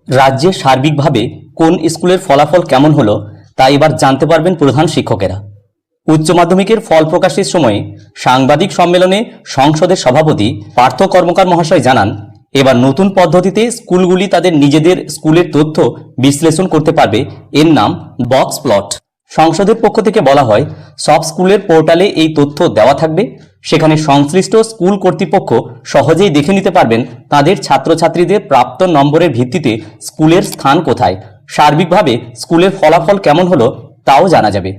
রাজ্যে সার্বিকভাবে কোন স্কুলের ফলাফল কেমন হলো তা এবার জানতে পারবেন প্রধান শিক্ষকেরা। উচ্চ মাধ্যমিকের ফল প্রকাশের সময়ে সাংবাদিক সম্মেলনে সংসদের সভাপতি পার্থ কর্মকার মহাশয় জানান, এবার নতুন পদ্ধতিতে স্কুলগুলি তাদের নিজেদের স্কুলের তথ্য বিশ্লেষণ করতে পারবে। এর নাম বক্স প্লট। সংসদের পক্ষ থেকে বলা হয়, সব স্কুলের পোর্টালে এই তথ্য দেওয়া থাকবে। সেখানে সংশ্লিষ্ট স্কুল কর্তৃপক্ষ সহজেই দেখে নিতে পারবেন তাদের ছাত্রছাত্রীদের প্রাপ্ত নম্বরের ভিত্তিতে স্কুলের স্থান কোথায়, সার্বিকভাবে স্কুলের ফলাফল কেমন হলো তাও জানা যাবে।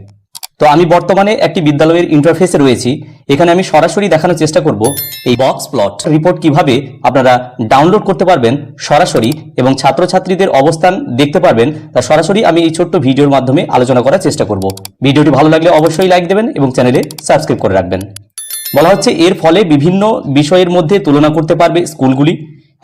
তো আমি বর্তমানে একটি বিদ্যালয়ের ইন্টারফেসে রয়েছি। এখানে আমি সরাসরি দেখানোর চেষ্টা করব এই বক্স প্লট রিপোর্ট কিভাবে আপনারা ডাউনলোড করতে পারবেন সরাসরি, এবং ছাত্রছাত্রীদের অবস্থান দেখতে পারবেন তা সরাসরি আমি এই ছোট্ট ভিডিওর মাধ্যমে আলোচনা করার চেষ্টা করব। ভিডিওটি ভালো লাগলে অবশ্যই লাইক দেবেন এবং চ্যানেলে সাবস্ক্রাইব করে রাখবেন। বলা হচ্ছে এর ফলে বিভিন্ন বিষয়ের মধ্যে তুলনা করতে পারবে স্কুলগুলি।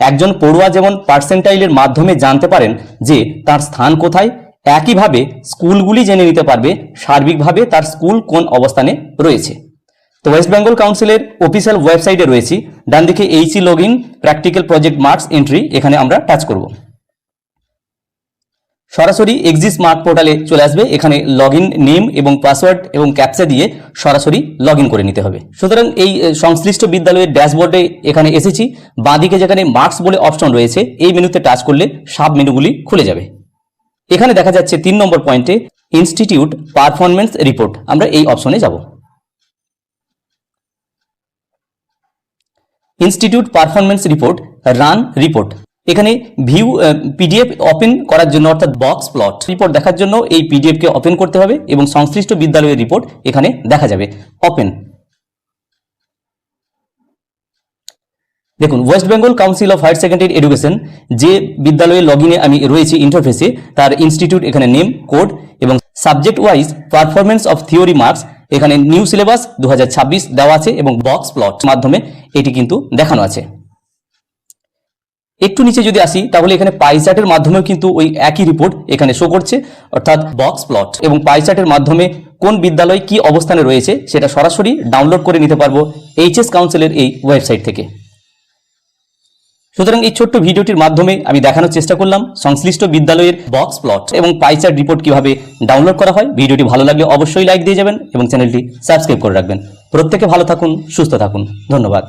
একজন পড়ুয়া যেমন পার্সেন্টাইলের মাধ্যমে জানতে পারেন যে তার স্থান কোথায়, একইভাবে স্কুলগুলি জেনে নিতে পারবে সার্বিকভাবে তার স্কুল কোন অবস্থানে রয়েছে। তো ওয়েস্ট বেঙ্গল কাউন্সিলের অফিসিয়াল ওয়েবসাইটে রয়েছি। ডান দিকে এইচি login practical project marks entry, এখানে আমরা টাচ করব। সরাসরি এক্সিস মার্ক পোর্টালে চলে আসবে। এখানে লগইন নেম এবং পাসওয়ার্ড এবং ক্যাপচা দিয়ে সরাসরি লগইন করে নিতে হবে। সুতরাং এই সংশ্লিষ্ট বিদ্যালয়ের ড্যাশবোর্ডে এখানে এসেছি। বাঁদিকে যেখানে মার্কস বলে অপশন রয়েছে এই মেনুতে টাচ করলে সাব মেনুগুলি খুলে যাবে। এখানে দেখা যাচ্ছে 3 নম্বর পয়েন্টে ইনস্টিটিউট পারফরম্যান্স রিপোর্ট, আমরা এই অপশনে যাব। Institute performance report run report, এখানে ভিউ পিডিএফ ওপেন করার জন্য অর্থাৎ বক্স প্লট রিপোর্ট দেখার জন্য এই পিডিএফকে ওপেন করতে হবে এবং সংশ্লিষ্ট বিদ্যালয়ের রিপোর্ট এখানে দেখা যাবে। ওপেন। দেখুন, West Bengal council of higher secondary education যে বিদ্যালয়ের লগইনে আমি রয়েছি ইন্টারফেসে, তার ইনস্টিটিউট এখানে নেম, কোড এবং subject wise performance of theory marks এখানে নিউ সিলেবাস 2026 দেওয়া আছে এবং বক্স প্লট মাধ্যমে এটি কিন্তু দেখানো আছে। একটু নিচে যদি আসি তাহলে এখানে পাই চার্টের মাধ্যমেও কিন্তু ওই একই রিপোর্ট এখানে শো করছে, অর্থাৎ বক্স প্লট এবং পাই চার্টের মাধ্যমে কোন বিদ্যালয় কি অবস্থানে রয়েছে সেটা সরাসরি ডাউনলোড করে নিতে পারবো এইচএস কাউন্সিলের এই ওয়েবসাইট থেকে। সুতরাং এই ছোট্ট ভিডিওটির মাধ্যমে আমি দেখানোর চেষ্টা করলাম সংশ্লিষ্ট বিদ্যালয়ের বক্স প্লট এবং পাই চার্ট রিপোর্ট কিভাবে ডাউনলোড করা হয়। ভিডিওটি ভালো লাগলে অবশ্যই লাইক দিয়ে যাবেন এবং চ্যানেলটি সাবস্ক্রাইব করে রাখবেন। প্রত্যেকে ভালো থাকুন, সুস্থ থাকুন। ধন্যবাদ।